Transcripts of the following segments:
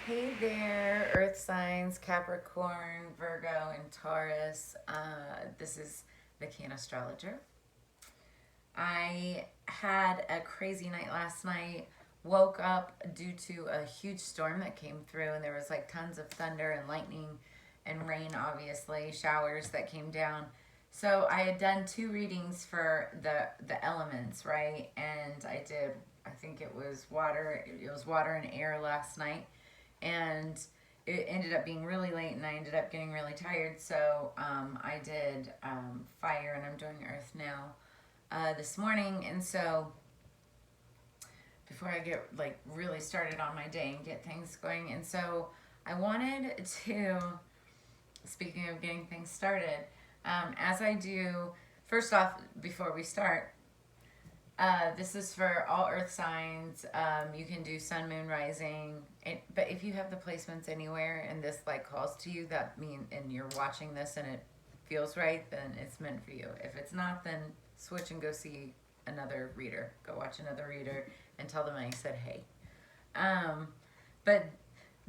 Hey there, Earth signs, Capricorn, Virgo, and Taurus. This is the Cannastrologer. I had a crazy night last night. Woke up due to a huge storm that came through, and there was like tons of thunder and lightning and rain, obviously, showers that came down. So I had done two readings for the elements, right? And I did, I think it was water. It was water and air last night, and it ended up being really late, and I ended up getting really tired. So I did fire, and I'm doing earth now this morning. And so before I get like really started on my day and get things going, and so I wanted to, speaking of getting things started, as I do, first off, before we start, this is for all earth signs. You can do sun, moon, rising. But if you have the placements anywhere and this like calls to you, that mean and you're watching this and it feels right, then it's meant for you. If it's not, then switch and go see another reader. Go watch another reader and tell them I said hey. But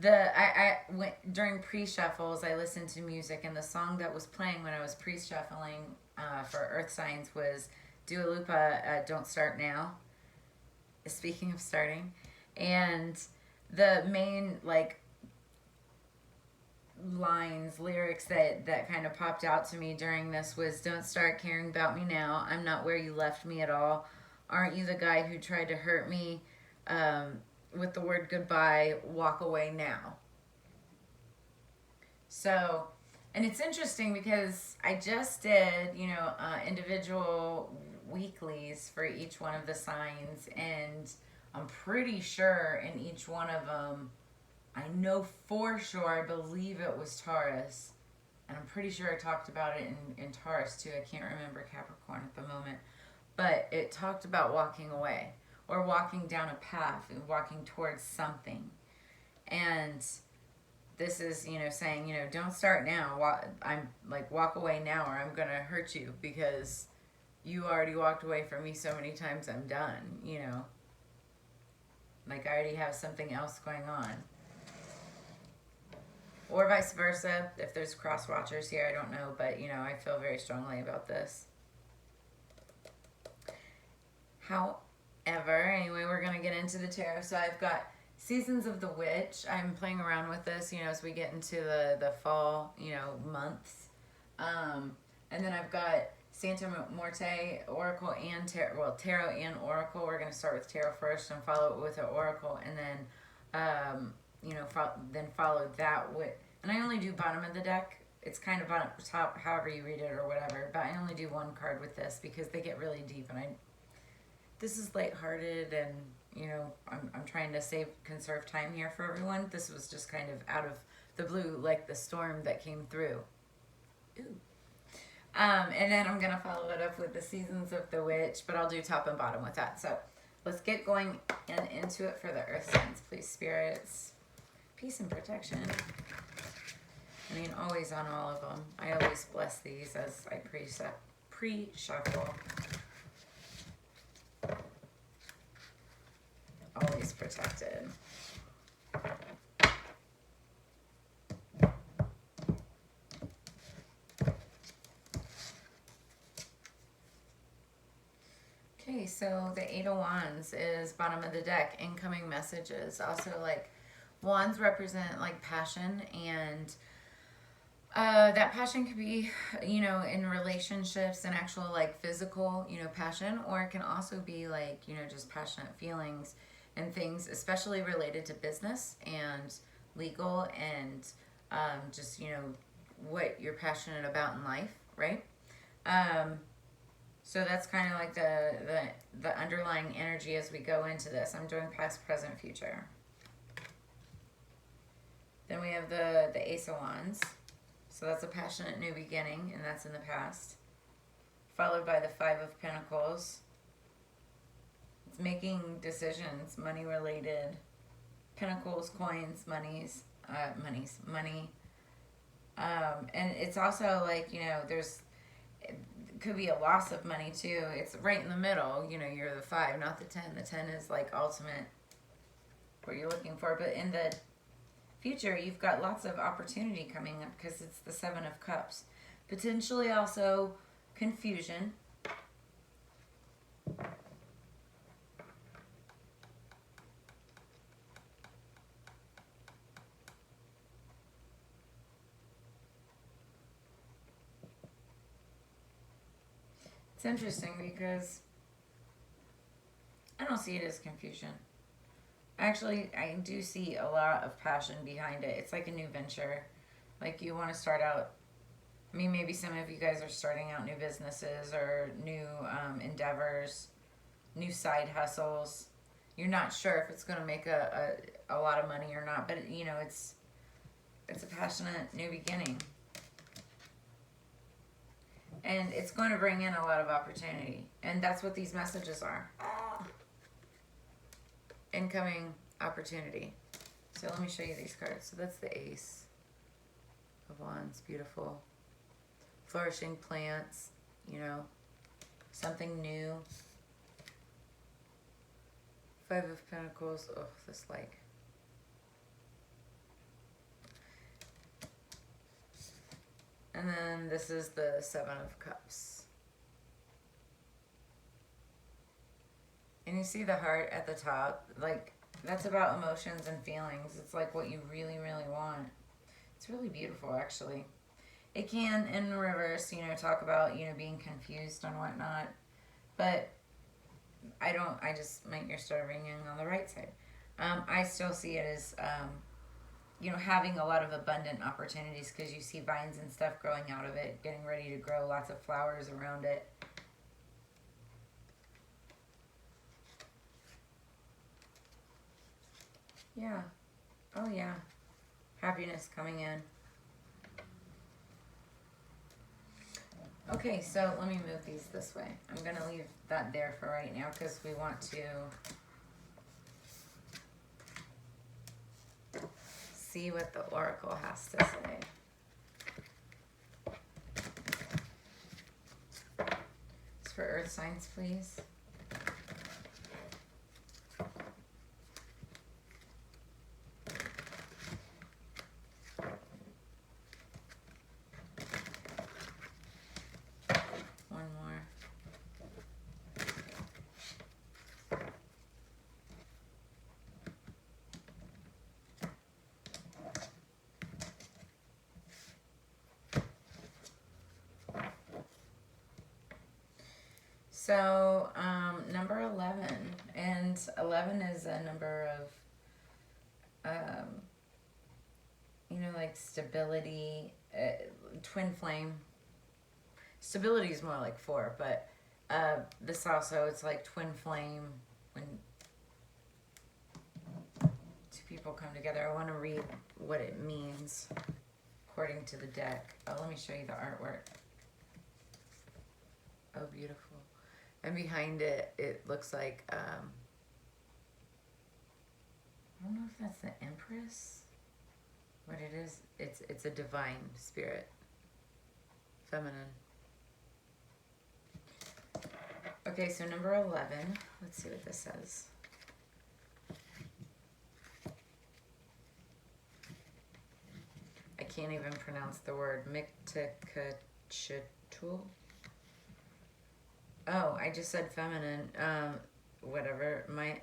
I went during pre-shuffles. I listened to music, and the song that was playing when I was pre-shuffling for earth signs was Dua Lipa, "Don't Start Now." Speaking of starting, and the main like lines, lyrics that kind of popped out to me during this was, "Don't start caring about me now. I'm not where you left me at all. Aren't you the guy who tried to hurt me? With the word goodbye, walk away now." So, and it's interesting because I just did, individual weeklies for each one of the signs, and I'm pretty sure in each one of them, I know for sure, I believe it was Taurus, and I'm pretty sure I talked about it in Taurus too. I can't remember Capricorn at the moment, but it talked about walking away or walking down a path and walking towards something. And this is, saying, don't start now. I'm like, walk away now, or I'm going to hurt you because you already walked away from me so many times. I'm done. Like, I already have something else going on. Or vice versa. If there's cross watchers here, I don't know. But, I feel very strongly about this. However, anyway, we're going to get into the tarot. So I've got Seasons of the Witch. I'm playing around with this, as we get into the fall, months. And then I've got Santa Muerte, Oracle, and Tarot. Well, Tarot and Oracle. We're going to start with Tarot first and follow it with an Oracle. And then, then follow that with... And I only do bottom of the deck. It's kind of on top, however you read it or whatever. But I only do one card with this because they get really deep. And this is lighthearted, and I'm trying to conserve time here for everyone. This was just kind of out of the blue, like the storm that came through. Ooh. And then I'm gonna follow it up with the Seasons of the Witch, but I'll do top and bottom with that. So let's get going and into it for the earth signs, please, spirits. Peace and protection. I mean, always on all of them. I always bless these as I pre-shuffle. Always protected. Okay, so the Eight of Wands is bottom of the deck, incoming messages. Also, like, wands represent like passion, and that passion could be, in relationships and actual like physical, passion, or it can also be like, just passionate feelings and things, especially related to business and legal and just, what you're passionate about in life, right? So that's kind of like the underlying energy as we go into this. I'm doing past, present, future. Then we have the Ace of Wands. So that's a passionate new beginning, and that's in the past. Followed by the Five of Pentacles. It's making decisions, money related. Pentacles, coins, money. And it's also like, it could be a loss of money too. It's right in the middle. You're the 5, not the 10. The 10 is like ultimate, what you're looking for. But in the future, you've got lots of opportunity coming up because it's the Seven of Cups. Potentially also confusion. It's interesting because I don't see it as confusion. Actually, I do see a lot of passion behind it. It's like a new venture. Like you want to start out. I mean, maybe some of you guys are starting out new businesses or new endeavors, new side hustles. You're not sure if it's going to make a lot of money or not, but you know, it's a passionate new beginning. And it's going to bring in a lot of opportunity. And that's what these messages are. Incoming opportunity. So let me show you these cards. So that's the Ace of Wands. Beautiful. Flourishing plants, you know, something new. Five of Pentacles. Oh, this like. And then this is the Seven of Cups. And you see the heart at the top. Like, that's about emotions and feelings. It's like what you really, really want. It's really beautiful, actually. It can, in reverse, you know, talk about, you know, being confused and whatnot. But I just make your star ringing on the right side. I still see it as, you know, having a lot of abundant opportunities because you see vines and stuff growing out of it, getting ready to grow, lots of flowers around it. Yeah. Oh, yeah. Happiness coming in. Okay, so let me move these this way. I'm going to leave that there for right now because we want to see what the Oracle has to say. It's for Earth signs, please. So, number 11, and 11 is a number of, you know, like stability, twin flame. Stability is more like 4, but this also, it's like twin flame when two people come together. I want to read what it means according to the deck. Oh, let me show you the artwork. Oh, beautiful. And behind it, it looks like, I don't know if that's the Empress. What it is, it's a divine spirit. Feminine. Okay, so number 11. Let's see what this says. I can't even pronounce the word. Miktekachtul. Oh, I just said feminine. Whatever. My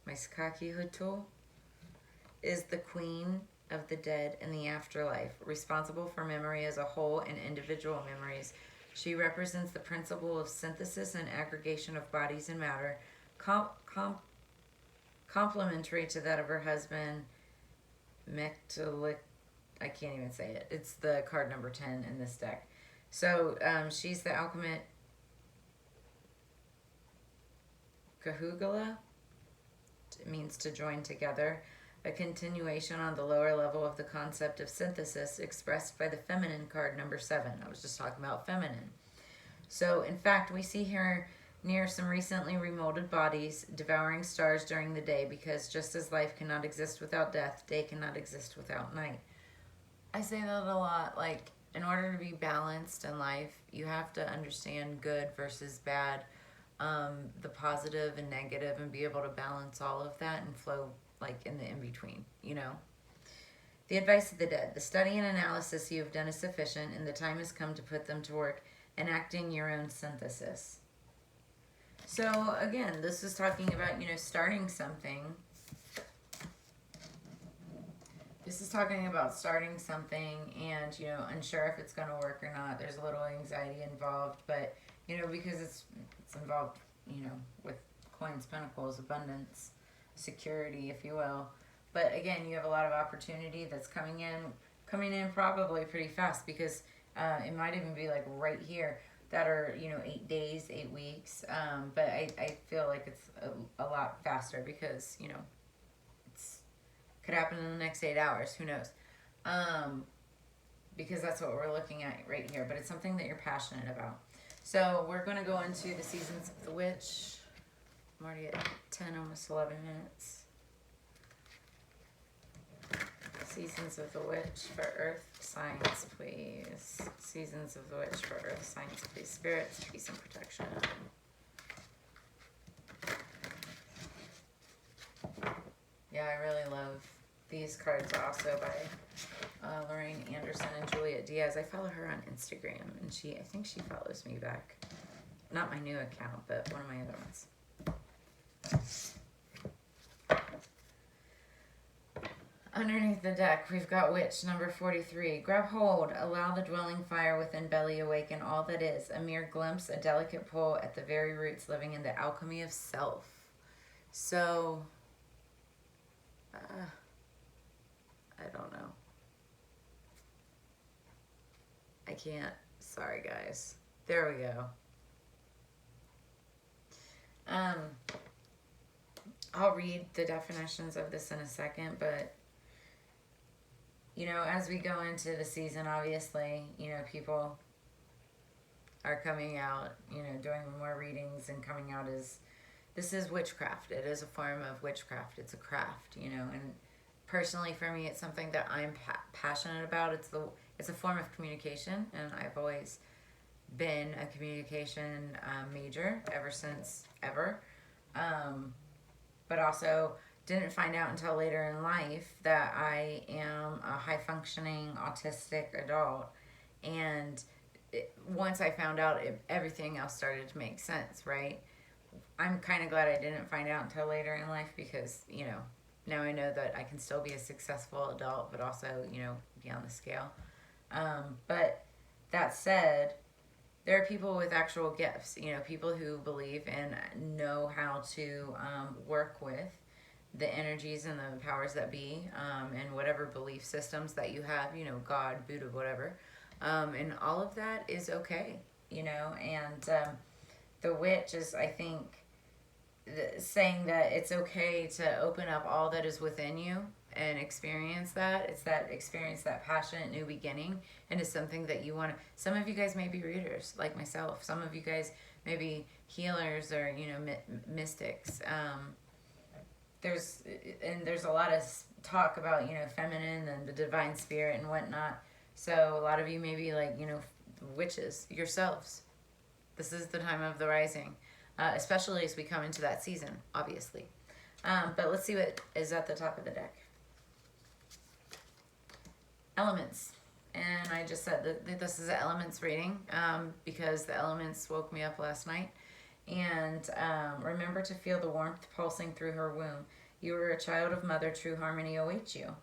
Skaki Hutul is the queen of the dead in the afterlife, responsible for memory as a whole and individual memories. She represents the principle of synthesis and aggregation of bodies and matter, complementary to that of her husband, Mektelik. I can't even say it. It's the card number 10 in this deck. So she's the alchemist. Kahugala, it means to join together, a continuation on the lower level of the concept of synthesis expressed by the feminine card number 7. I was just talking about feminine. So, in fact, we see here near some recently remolded bodies devouring stars during the day because just as life cannot exist without death, day cannot exist without night. I say that a lot, like, in order to be balanced in life, you have to understand good versus bad, the positive and negative, and be able to balance all of that and flow like in the in-between, you know? The advice of the dead. The study and analysis you have done is sufficient, and the time has come to put them to work, enacting your own synthesis. So again, this is talking about, starting something. This is talking about starting something and, unsure if it's going to work or not. There's a little anxiety involved, but, because it's involved, with coins, pentacles, abundance, security, if you will. But again, you have a lot of opportunity that's coming in probably pretty fast, because it might even be like right here that are, 8 days, 8 weeks. But I feel like it's a lot faster because, it's could happen in the next 8 hours. Who knows? Because that's what we're looking at right here. But it's something that you're passionate about. So we're going to go into the seasons of the witch. I'm already at 10, almost 11 minutes. Seasons of the Witch for Earth signs, please. Seasons of the Witch for Earth signs, please. Spirits, peace and protection. Yeah, I really love these cards also by Lorraine Anderson and Juliet Diaz. I follow her on Instagram, and I think she follows me back. Not my new account, but one of my other ones. Underneath the deck, we've got Witch, number 43. Grab hold, allow the dwelling fire within belly awaken all that is, a mere glimpse, a delicate pull at the very roots, living in the alchemy of self. So, I don't know. I can't. Sorry, guys. There we go. I'll read the definitions of this in a second, but as we go into the season, obviously, people are coming out, doing more readings and coming out as, this is witchcraft. It is a form of witchcraft. It's a craft, and personally for me, it's something that I'm passionate about. It's a form of communication, and I've always been a communication major ever since ever. But also didn't find out until later in life that I am a high-functioning autistic adult. And once I found out, everything else started to make sense, right? I'm kind of glad I didn't find out until later in life because, now I know that I can still be a successful adult, but also, be on the scale. But that said, there are people with actual gifts, people who believe and know how to work with the energies and the powers that be, and whatever belief systems that you have, God, Buddha, whatever. And all of that is okay, and the witch is, I think, saying that it's okay to open up all that is within you and experience that. It's that experience, that passionate new beginning, and it's something that you want to. Some of you guys may be readers like myself. Some of you guys may be healers or mystics. There's a lot of talk about feminine and the divine spirit and whatnot. So a lot of you may be like witches yourselves. This is the time of the rising, especially as we come into that season, obviously. But let's see what is at the top of the deck. Elements. And I just said that this is an elements reading because the elements woke me up last night. And remember to feel the warmth pulsing through her womb. You are a child of mother, true harmony awaits you.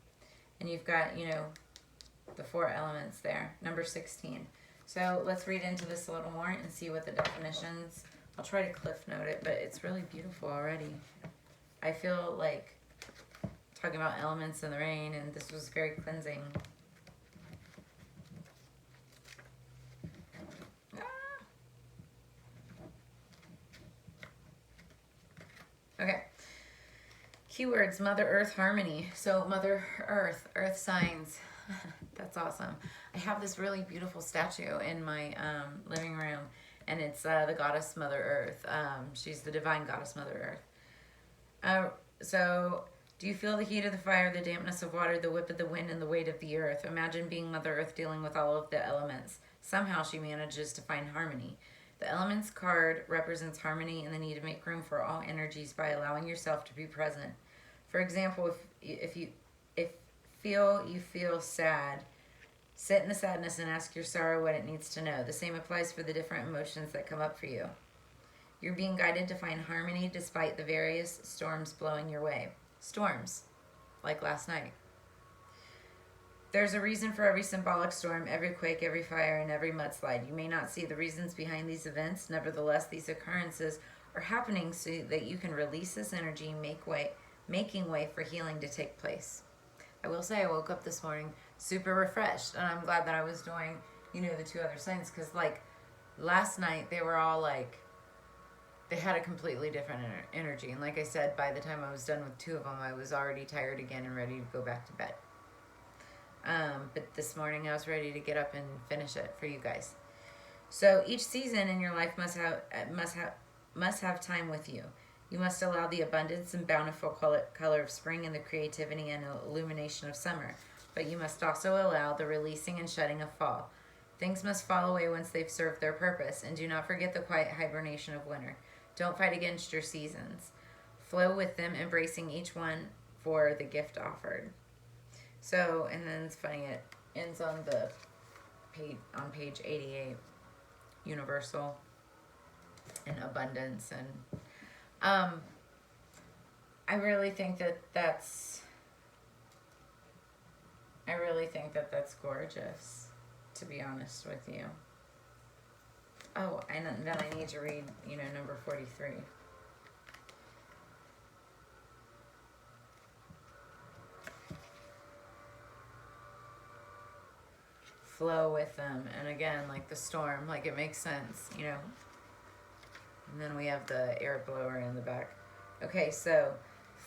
And you've got, the 4 elements there. Number 16. So let's read into this a little more and see what the definitions. I'll try to cliff note it, but it's really beautiful already. I feel like talking about elements in the rain, and this was very cleansing. Okay. Keywords, Mother Earth harmony. So Mother Earth, earth signs. That's awesome. I have this really beautiful statue in my living room, and it's the goddess Mother Earth. She's the divine goddess Mother Earth. So do you feel the heat of the fire, the dampness of water, the whip of the wind, and the weight of the earth? Imagine being Mother Earth dealing with all of the elements. Somehow she manages to find harmony. The Elements card represents harmony and the need to make room for all energies by allowing yourself to be present. For example, if you feel sad, sit in the sadness and ask your sorrow what it needs to know. The same applies for the different emotions that come up for you. You're being guided to find harmony despite the various storms blowing your way. Storms, like last night. There's a reason for every symbolic storm, every quake, every fire, and every mudslide. You may not see the reasons behind these events. Nevertheless, these occurrences are happening so that you can release this energy, making way for healing to take place. I will say I woke up this morning super refreshed, and I'm glad that I was doing, the 2 other signs, because like last night they were all like, they had a completely different energy, and like I said, by the time I was done with 2 of them, I was already tired again and ready to go back to bed. But this morning I was ready to get up and finish it for you guys. So each season in your life must have time with you. You must allow the abundance and bountiful color of spring and the creativity and illumination of summer. But you must also allow the releasing and shedding of fall. Things must fall away once they've served their purpose. And do not forget the quiet hibernation of winter. Don't fight against your seasons. Flow with them, embracing each one for the gift offered. So, and then it's funny, it ends on the page, on page 88, universal and abundance. And I really think that's gorgeous, to be honest with you. Oh, and then I need to read, number 43. Flow with them. And again, like the storm, like it makes sense, And then we have the air blower in the back. Okay, so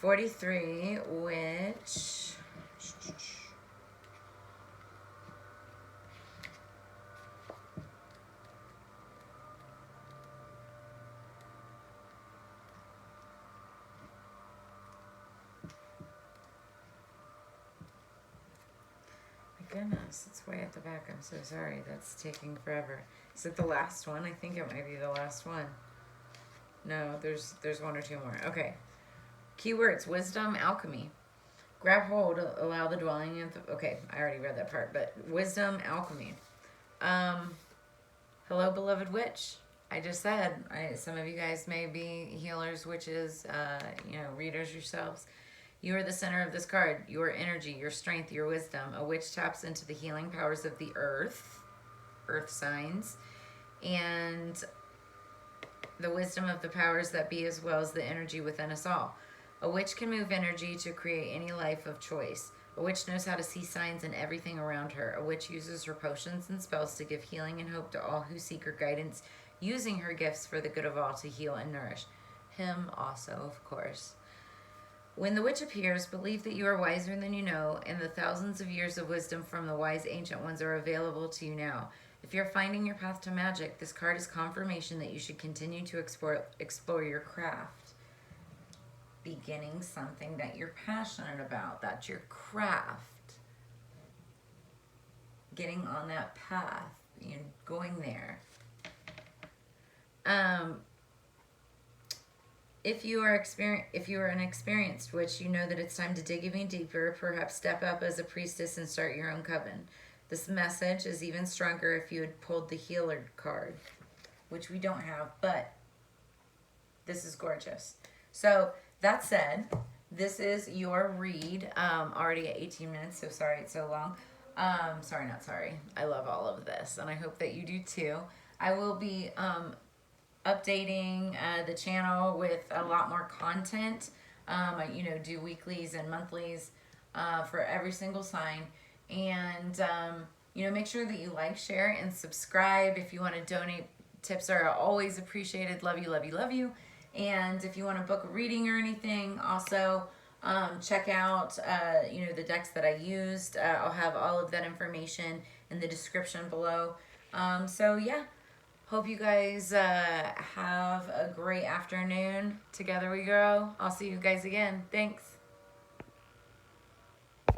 43, which... Goodness, it's way at the back. I'm so sorry. That's taking forever. Is it the last one? I think it might be the last one. No, there's 1 or 2 more. Okay. Keywords: wisdom, alchemy. Grab hold, allow the dwelling of the... Okay, I already read that part, but wisdom, alchemy. Hello, beloved witch. I just said, some of you guys may be healers, witches, readers yourselves. You are the center of this card. Your energy, your strength, your wisdom. A witch taps into the healing powers of the earth signs, and the wisdom of the powers that be, as well as the energy within us all. A witch can move energy to create any life of choice. A witch knows how to see signs in everything around her. A witch uses her potions and spells to give healing and hope to all who seek her guidance, using her gifts for the good of all to heal and nourish. Him also, of course. When the witch appears, believe that you are wiser than you know, and the thousands of years of wisdom from the wise ancient ones are available to you now. If you're finding your path to magic, this card is confirmation that you should continue to explore your craft. Beginning something that you're passionate about. That's your craft. Getting on that path. Going there. If you are an experienced witch, you know that it's time to dig even deeper. Perhaps step up as a priestess and start your own coven. This message is even stronger if you had pulled the healer card, which we don't have, but this is gorgeous. So that said, this is your read. Already at 18 minutes, so sorry it's so long. Sorry, not sorry. I love all of this, and I hope that you do too. I will be updating the channel with a lot more content. I, do weeklies and monthlies for every single sign. And, make sure that you like, share, and subscribe. If you want to donate, tips are always appreciated. Love you, love you, love you. And if you want to book a reading or anything, also check out, the decks that I used. I'll have all of that information in the description below. So, yeah. Hope you guys have a great afternoon. Together we grow. I'll see you guys again. Thanks.